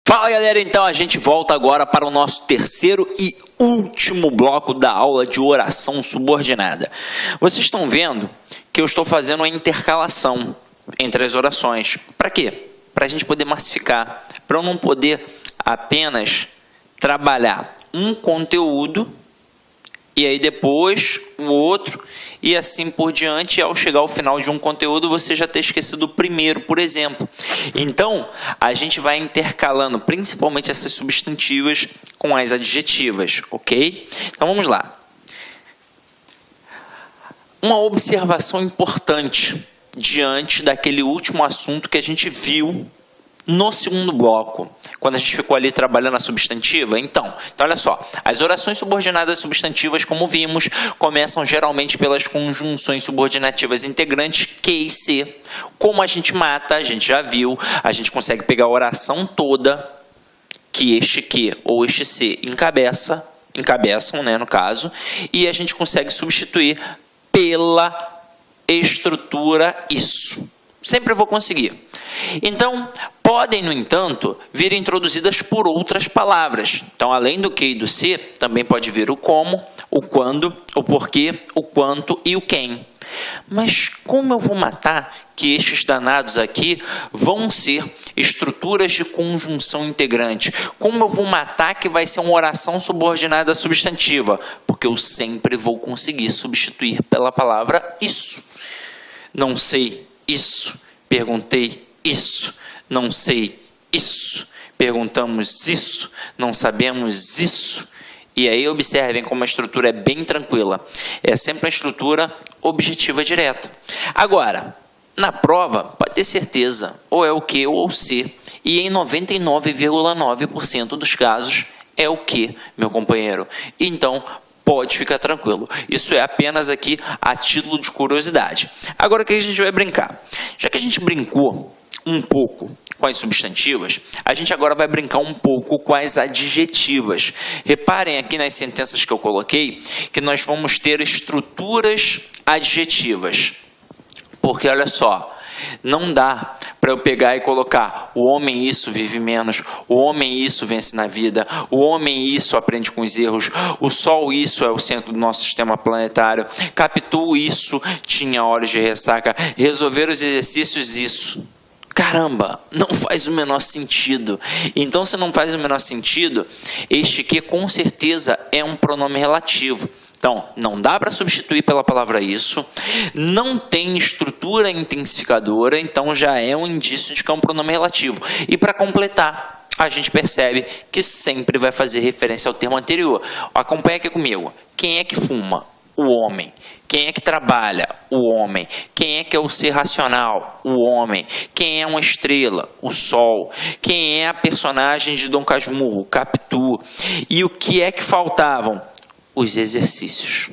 Fala galera, então a gente volta agora para o nosso terceiro e último bloco da aula de oração subordinada. Vocês estão vendo que eu estou fazendo uma intercalação entre as orações. Para quê? Para a gente poder massificar, para eu não poder apenas trabalhar um conteúdo e aí depois o outro e assim por diante. Ao chegar ao final de um conteúdo você já ter esquecido o primeiro, por exemplo. Então a gente vai intercalando principalmente essas substantivas com as adjetivas, ok? Então vamos lá. Uma observação importante diante daquele último assunto que a gente viu no segundo bloco, quando a gente ficou ali trabalhando a substantiva. Então olha só, as orações subordinadas substantivas, como vimos, começam geralmente pelas conjunções subordinativas integrantes que e se. Como a gente mata, a gente já viu, a gente consegue pegar a oração toda que este que ou este se encabeçam, né, no caso, e a gente consegue substituir pela estrutura isso. Sempre vou conseguir. Então, podem, no entanto, vir introduzidas por outras palavras. Então, além do que e do se, também pode vir o como, o quando, o porquê, o quanto e o quem. Mas como eu vou matar que estes danados aqui vão ser estruturas de conjunção integrante? Como eu vou matar que vai ser uma oração subordinada substantiva? Porque eu sempre vou conseguir substituir pela palavra isso. Não sei isso, perguntei isso, não sei isso, perguntamos isso, não sabemos isso. E aí observem como a estrutura é bem tranquila. É sempre uma estrutura objetiva direta. Agora, na prova, pode ter certeza, ou é o que ou o se. E em 99,9% dos casos é o que, meu companheiro. Então, pode ficar tranquilo. Isso é apenas aqui a título de curiosidade. Agora que a gente vai brincar. Já que a gente brincou um pouco com as substantivas, a gente agora vai brincar um pouco com as adjetivas. Reparem aqui nas sentenças que eu coloquei que nós vamos ter estruturas adjetivas. Porque olha só, não dá para eu pegar e colocar o homem isso vive menos, o homem isso vence na vida, o homem isso aprende com os erros, o sol isso é o centro do nosso sistema planetário, Capitu isso tinha horas de ressaca, resolver os exercícios isso. Caramba, não faz o menor sentido. Então, se não faz o menor sentido, este que com certeza é um pronome relativo. Então, não dá para substituir pela palavra isso, não tem estrutura intensificadora, então já é um indício de que é um pronome relativo. E para completar, a gente percebe que sempre vai fazer referência ao termo anterior. Acompanha aqui comigo. Quem é que fuma? O homem. Quem é que trabalha? O homem. Quem é o ser racional? O homem. Quem é uma estrela? O sol. Quem é a personagem de Dom Casmurro? Capitu. E o que é que faltavam? Os exercícios.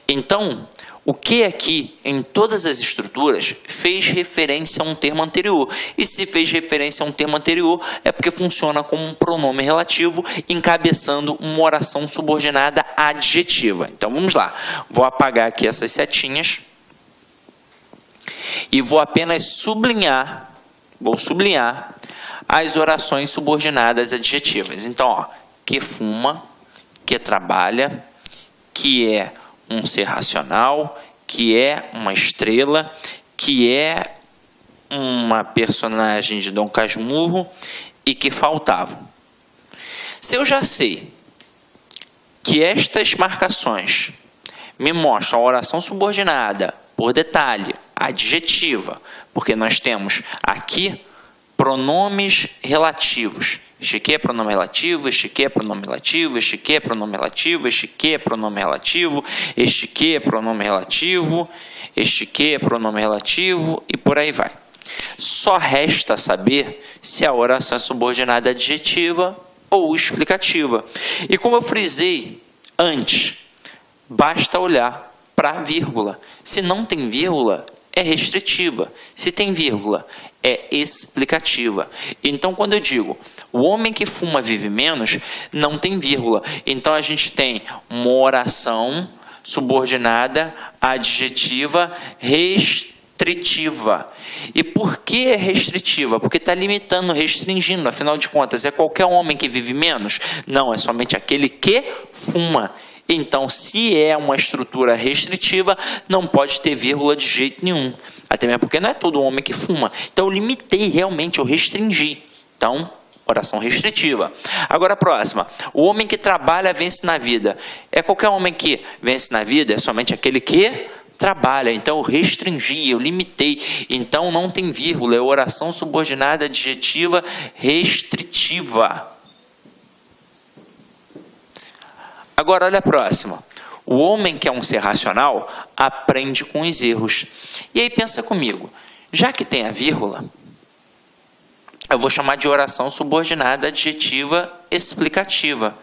Então, o que aqui, em todas as estruturas, fez referência a um termo anterior. E se fez referência a um termo anterior, é porque funciona como um pronome relativo, encabeçando uma oração subordinada adjetiva. Então, vamos lá. Vou apagar aqui essas setinhas. E vou apenas sublinhar, as orações subordinadas adjetivas. Então, ó, que fuma, que trabalha, que é um ser racional, que é uma estrela, que é uma personagem de Dom Casmurro e que faltavam. Se eu já sei que estas marcações me mostram a oração subordinada, por detalhe, adjetiva, porque nós temos aqui pronomes relativos. Este aqui é pronome relativo, este aqui é pronome relativo, este aqui é pronome relativo, este aqui é pronome relativo, este aqui é pronome relativo, este aqui é pronome relativo e por aí vai. Só resta saber se a oração é subordinada adjetiva ou explicativa. E como eu frisei antes, basta olhar para a vírgula. Se não tem vírgula, é restritiva. Se tem vírgula, é explicativa. Então, quando eu digo o homem que fuma vive menos, não tem vírgula. Então, a gente tem uma oração subordinada adjetiva restritiva. restritiva. E por que é restritiva? Porque está limitando, restringindo. Afinal de contas, é qualquer homem que vive menos? Não, é somente aquele que fuma. Então, se é uma estrutura restritiva, não pode ter vírgula de jeito nenhum. Até mesmo porque não é todo homem que fuma. Então, eu limitei realmente, eu restringi. Então, oração restritiva. Agora a próxima. O homem que trabalha vence na vida. É qualquer homem que vence na vida? É somente aquele que trabalha. Então eu restringi, eu limitei. Então não tem vírgula. É oração subordinada adjetiva restritiva. Agora olha a próxima. O homem que é um ser racional aprende com os erros. E aí pensa comigo. Já que tem a vírgula, eu vou chamar de oração subordinada adjetiva explicativa.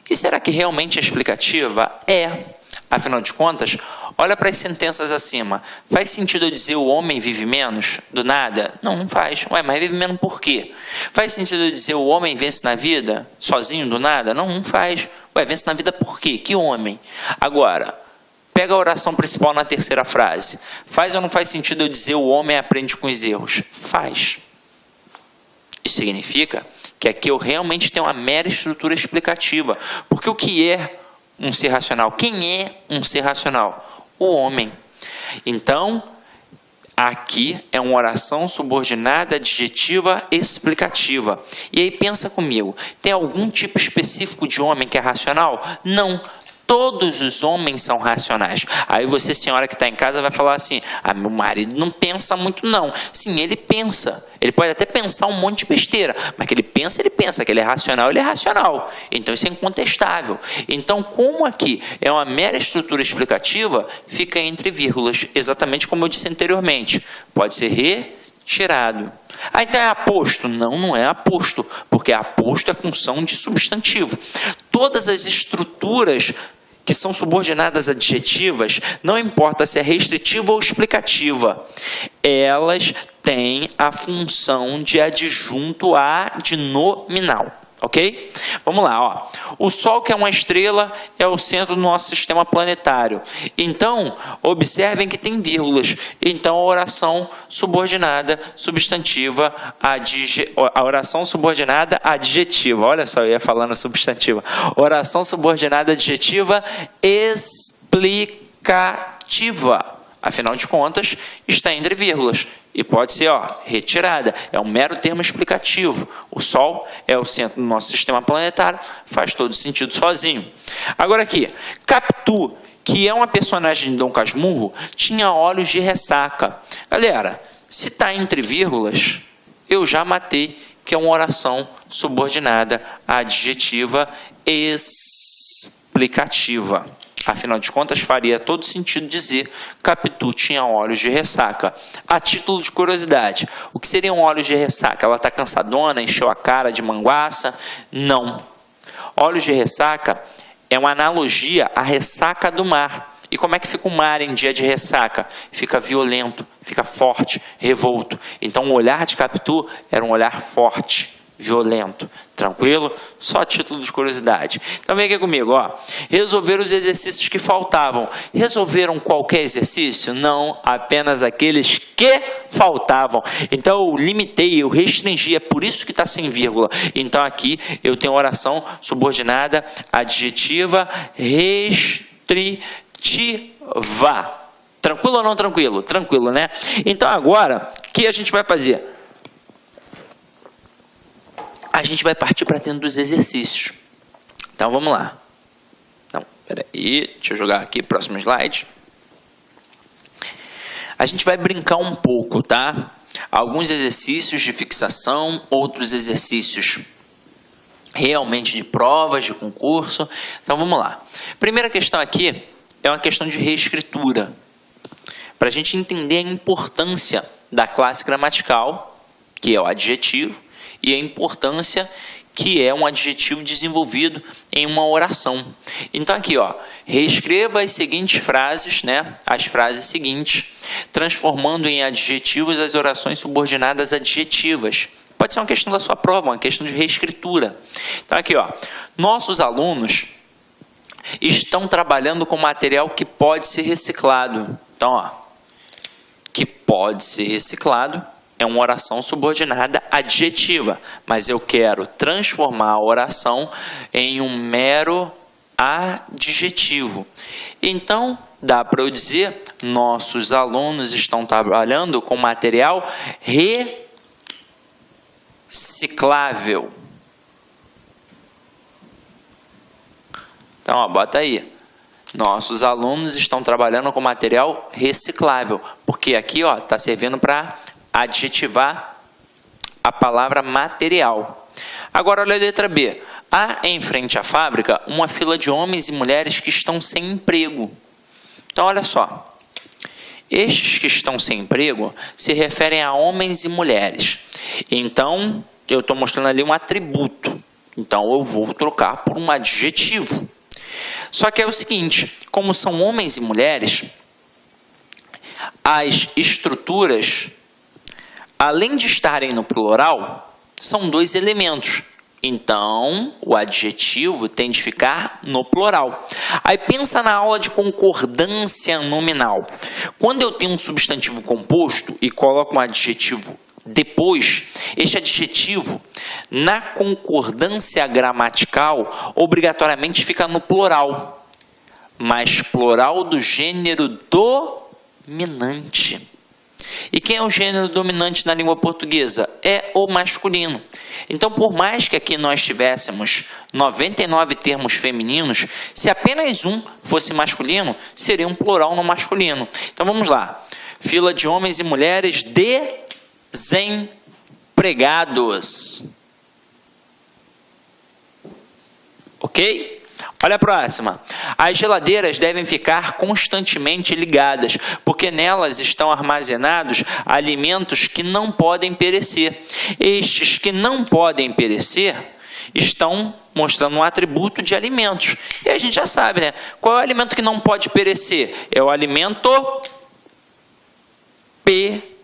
E será que realmente é explicativa? É. Afinal de contas, olha para as sentenças acima. Faz sentido eu dizer o homem vive menos? Do nada? Não, não faz. Ué, mas vive menos por quê? Faz sentido eu dizer o homem vence na vida? Sozinho, do nada? Não, não faz. Ué, vence na vida por quê? Que homem? Agora, pega a oração principal na terceira frase. Faz ou não faz sentido eu dizer o homem aprende com os erros? Faz. Isso significa que aqui eu realmente tenho uma mera estrutura explicativa. Porque o que é um ser racional? Quem é um ser racional? O homem. Então, aqui é uma oração subordinada adjetiva explicativa. E aí pensa comigo, tem algum tipo específico de homem que é racional? Não. Todos os homens são racionais. Aí você, senhora que está em casa, vai falar assim, meu marido não pensa muito não. Sim, ele pensa. Ele pode até pensar um monte de besteira, mas que ele pensa, que ele é racional, ele é racional. Então isso é incontestável. Então, como aqui é uma mera estrutura explicativa, fica entre vírgulas, exatamente como eu disse anteriormente. Pode ser retirado. Então é aposto? Não, não é aposto, porque aposto é função de substantivo. Todas as estruturas que são subordinadas adjetivas, não importa se é restritiva ou explicativa, elas têm a função de adjunto adnominal. Ok? Vamos lá, ó. O Sol, que é uma estrela, é o centro do nosso sistema planetário. Então, observem que tem vírgulas. Então, a oração subordinada substantiva, a oração subordinada adjetiva. Olha só, eu ia falando substantiva. Oração subordinada adjetiva explicativa. Afinal de contas, está entre vírgulas. E pode ser retirada. É um mero termo explicativo. O Sol é o centro do nosso sistema planetário. Faz todo sentido sozinho. Agora aqui. Capitu, que é uma personagem de Dom Casmurro, tinha olhos de ressaca. Galera, se está entre vírgulas, eu já matei, que é uma oração subordinada adjetiva explicativa. Afinal de contas, faria todo sentido dizer Capitu tinha olhos de ressaca. A título de curiosidade, o que seriam olhos de ressaca? Ela está cansadona, encheu a cara de manguaça? Não. Olhos de ressaca é uma analogia à ressaca do mar. E como é que fica o mar em dia de ressaca? Fica violento, fica forte, revolto. Então o olhar de Capitu era um olhar forte, violento. Tranquilo? Só a título de curiosidade. Então vem aqui comigo, resolver os exercícios que faltavam. Resolveram qualquer exercício? Não, apenas aqueles que faltavam. Então eu limitei, eu restringi, é por isso que está sem vírgula. Então aqui eu tenho oração subordinada adjetiva restritiva. Tranquilo ou não tranquilo? Tranquilo, né? Então agora, o que a gente vai fazer? A gente vai partir para dentro dos exercícios. Então, vamos lá. Não, peraí, deixa eu jogar aqui, próximo slide. A gente vai brincar um pouco, tá? Alguns exercícios de fixação, outros exercícios realmente de provas, de concurso. Então, vamos lá. Primeira questão aqui é uma questão de reescritura. Para a gente entender a importância da classe gramatical, que é o adjetivo, e a importância que é um adjetivo desenvolvido em uma oração. Então aqui, reescreva as seguintes frases, né? As frases seguintes, transformando em adjetivos as orações subordinadas adjetivas. Pode ser uma questão da sua prova, uma questão de reescritura. Então aqui, nossos alunos estão trabalhando com material que pode ser reciclado. Então, que pode ser reciclado, é uma oração subordinada adjetiva, mas eu quero transformar a oração em um mero adjetivo. Então, dá para eu dizer, nossos alunos estão trabalhando com material reciclável. Então, ó, bota aí. Nossos alunos estão trabalhando com material reciclável, porque aqui está servindo para adjetivar a palavra material. Agora, olha a letra B. Há em frente à fábrica uma fila de homens e mulheres que estão sem emprego. Então, olha só. Estes que estão sem emprego se referem a homens e mulheres. Então, eu estou mostrando ali um atributo. Então, eu vou trocar por um adjetivo. Só que é o seguinte, como são homens e mulheres, as estruturas, além de estarem no plural, são dois elementos. Então, o adjetivo tem de ficar no plural. Aí pensa na aula de concordância nominal. Quando eu tenho um substantivo composto e coloco um adjetivo depois, este adjetivo, na concordância gramatical, obrigatoriamente fica no plural, mas plural do gênero dominante. E quem é o gênero dominante na língua portuguesa? É o masculino. Então, por mais que aqui nós tivéssemos 99 termos femininos, se apenas um fosse masculino, seria um plural no masculino. Então, vamos lá. Fila de homens e mulheres desempregados. Ok? Olha a próxima. As geladeiras devem ficar constantemente ligadas, porque nelas estão armazenados alimentos que não podem perecer. Estes que não podem perecer estão mostrando um atributo de alimentos. E a gente já sabe, né? Qual é o alimento que não pode perecer? É o alimento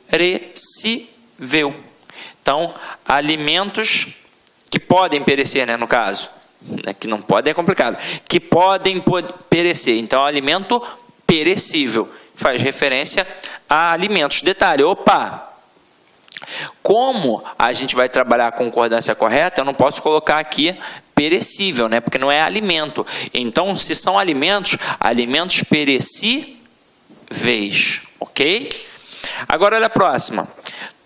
perecível. Então, alimentos que podem perecer, né, no caso. Que não pode é complicado. Que podem perecer. Então, alimento perecível. Faz referência a alimentos. Detalhe, opa! Como a gente vai trabalhar a concordância correta, eu não posso colocar aqui perecível, né? Porque não é alimento. Então, se são alimentos, alimentos perecíveis. Ok? Agora, olha a próxima.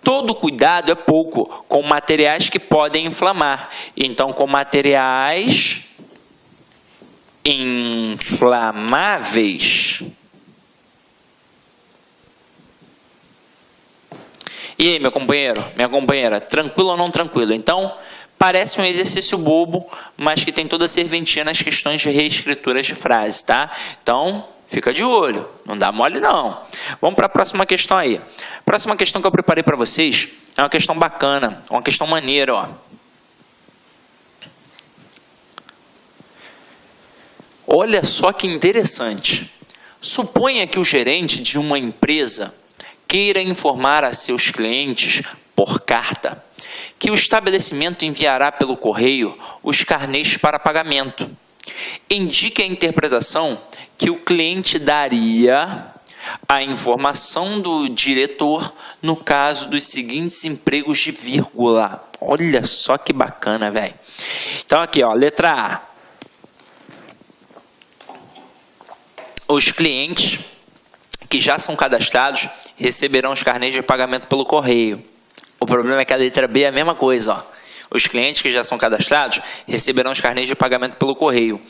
Todo cuidado é pouco com materiais que podem inflamar. Então, com materiais inflamáveis. E aí, meu companheiro, minha companheira, tranquilo ou não tranquilo? Então, parece um exercício bobo, mas que tem toda a serventia nas questões de reescrituras de frases, tá? Então, fica de olho, não dá mole não. Vamos para a próxima questão aí. A próxima questão que eu preparei para vocês é uma questão bacana, uma questão maneira, ó. Olha só que interessante. Suponha que o gerente de uma empresa queira informar a seus clientes por carta que o estabelecimento enviará pelo correio os carnês para pagamento. Indique a interpretação que o cliente daria à informação do diretor no caso dos seguintes empregos de vírgula. Olha só que bacana, velho. Então aqui, ó, letra A. Os clientes que já são cadastrados receberão os carnês de pagamento pelo correio. O problema é que a letra B é a mesma coisa, ó. Os clientes que já são cadastrados receberão os carnês de pagamento pelo correio.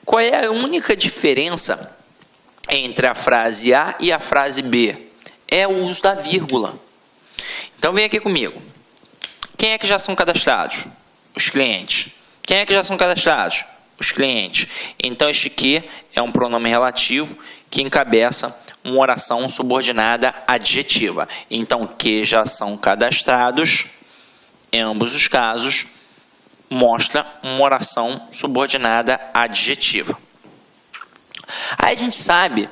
Qual é a única diferença entre a frase A e a frase B? É o uso da vírgula. Então vem aqui comigo. Quem é que já são cadastrados? Os clientes. Quem é que já são cadastrados? Os clientes. Então este que é um pronome relativo que encabeça uma oração subordinada adjetiva. Então, que já são cadastrados, em ambos os casos, mostra uma oração subordinada adjetiva. Aí a gente sabe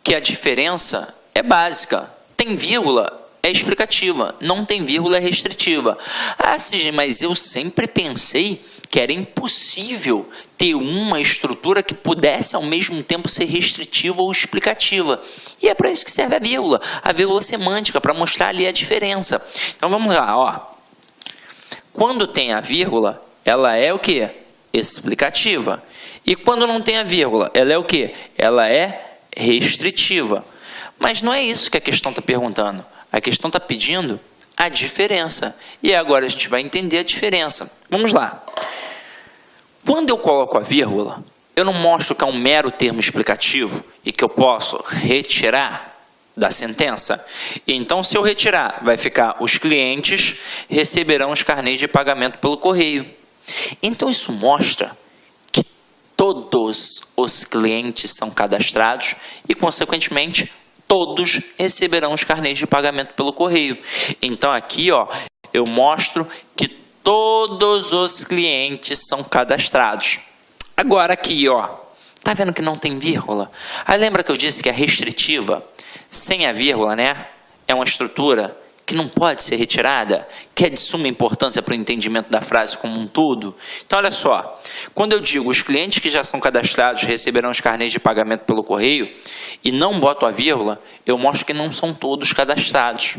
que a diferença é básica. Tem vírgula, é explicativa, não tem vírgula, é restritiva. Ah, Cisne, mas eu sempre pensei que era impossível ter uma estrutura que pudesse ao mesmo tempo ser restritiva ou explicativa. E é para isso que serve a vírgula semântica, para mostrar ali a diferença. Então vamos lá, ó. Quando tem a vírgula, ela é o quê? Explicativa. E quando não tem a vírgula, ela é o quê? Ela é restritiva. Mas não é isso que a questão está perguntando. A questão está pedindo a diferença. E agora a gente vai entender a diferença. Vamos lá. Quando eu coloco a vírgula, eu não mostro que é um mero termo explicativo e que eu posso retirar da sentença. Então, se eu retirar, vai ficar: os clientes receberão os carnês de pagamento pelo correio. Então, isso mostra que todos os clientes são cadastrados e, consequentemente, todos receberão os carnês de pagamento pelo correio. Então, aqui, ó, eu mostro que todos os clientes são cadastrados. Agora, aqui, ó, tá vendo que não tem vírgula? Aí lembra que eu disse que a restritiva, sem a vírgula, né, é uma estrutura que não pode ser retirada, que é de suma importância para o entendimento da frase como um todo. Então, olha só, quando eu digo os clientes que já são cadastrados receberão os carnês de pagamento pelo correio e não boto a vírgula, eu mostro que não são todos cadastrados.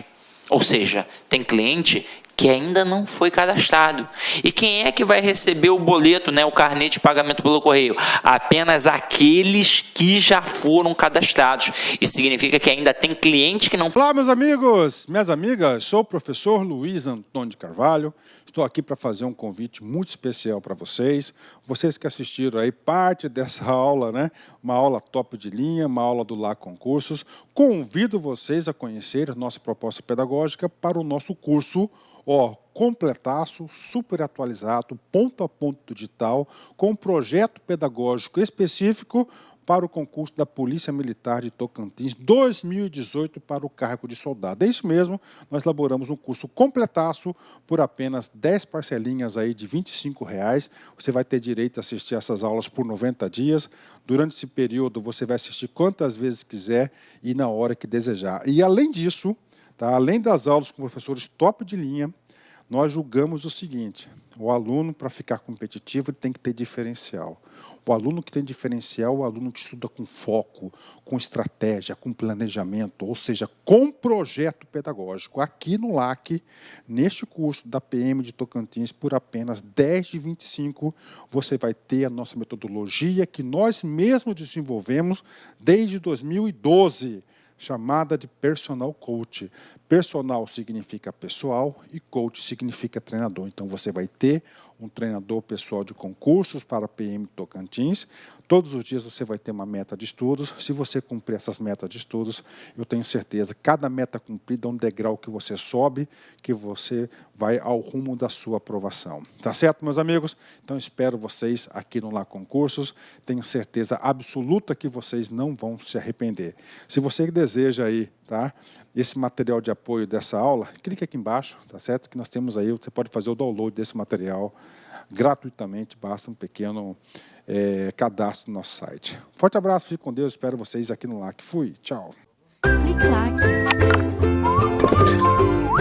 Ou seja, tem cliente que ainda não foi cadastrado. E quem é que vai receber o boleto, né, o carnê de pagamento pelo correio? Apenas aqueles que já foram cadastrados. Isso significa que ainda tem cliente que não... Olá, meus amigos, minhas amigas, sou o professor Luiz Antônio de Carvalho. Estou aqui para fazer um convite muito especial para vocês. Vocês que assistiram aí parte dessa aula, né? Uma aula top de linha, uma aula do Lá Concursos. Convido vocês a conhecer nossa proposta pedagógica para o nosso curso, ó, completaço, super atualizado, ponto a ponto digital, com projeto pedagógico específico para o concurso da Polícia Militar de Tocantins 2018 para o cargo de soldado. É isso mesmo, nós elaboramos um curso completaço por apenas 10 parcelinhas aí de R$ 25,00. Você vai ter direito a assistir essas aulas por 90 dias. Durante esse período você vai assistir quantas vezes quiser e na hora que desejar. E além disso, tá, além das aulas com professores top de linha, nós julgamos o seguinte: o aluno, para ficar competitivo, ele tem que ter diferencial. O aluno que tem diferencial é o aluno que estuda com foco, com estratégia, com planejamento, ou seja, com projeto pedagógico. Aqui no LAC, neste curso da PM de Tocantins, por apenas 10 de 25, você vai ter a nossa metodologia que nós mesmos desenvolvemos desde 2012, chamada de Personal Coach. Personal significa pessoal e coach significa treinador. Então, você vai ter um treinador pessoal de concursos para a PM Tocantins. Todos os dias você vai ter uma meta de estudos. Se você cumprir essas metas de estudos, eu tenho certeza, cada meta cumprida é um degrau que você sobe, que você vai ao rumo da sua aprovação. Tá certo, meus amigos? Então, espero vocês aqui no Lá Concursos. Tenho certeza absoluta que vocês não vão se arrepender. Se você deseja aí, tá, esse material de apoio dessa aula, clique aqui embaixo, tá certo? Que nós temos aí, você pode fazer o download desse material gratuitamente, basta um pequeno cadastro no nosso site. Forte abraço, fique com Deus, espero vocês aqui no LAC. Fui, tchau. Clique LAC.